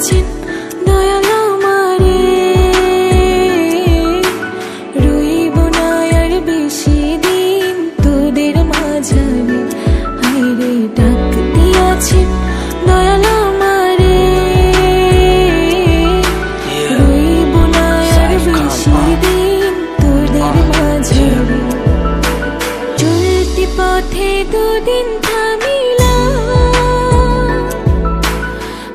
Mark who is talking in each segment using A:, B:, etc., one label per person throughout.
A: দিয়াছেন দয়াল আমারে, রইব না আর বেশি দিন তোদের মাঝারে। হায়রে ডাক দিয়াছেন দয়াল আমারে, রইব না আর বেশি দিন তোদের মাঝারে। চলতি পথে দুদিন থামিলাম,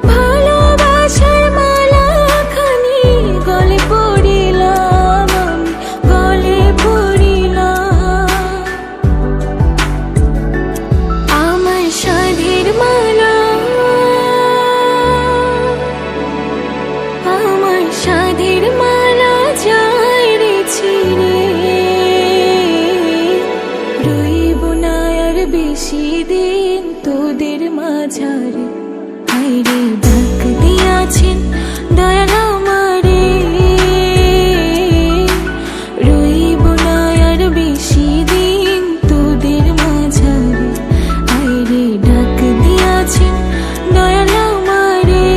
A: ভালোবাসার মালাখানি গলে পড়িলাম, আমি গলে পড়িলাম। আমার সাধের মালা, আমার সাধের মালা যায় রে ছিঁড়ে, রইব না আর বেশি দিন তোদের মাঝারে। হায়রে ডাক দিয়াছেন দয়াল আমারে, রইব না আর বেশি দিন তোদের মাঝারে। হায়রে ডাক দিয়াছেন দয়াল আমারে,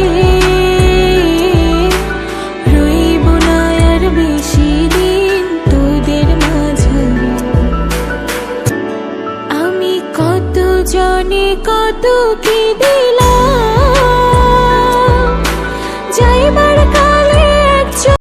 A: রইব না আর বেশি দিন তোদের মাঝারে। আমি কত জনে কত কি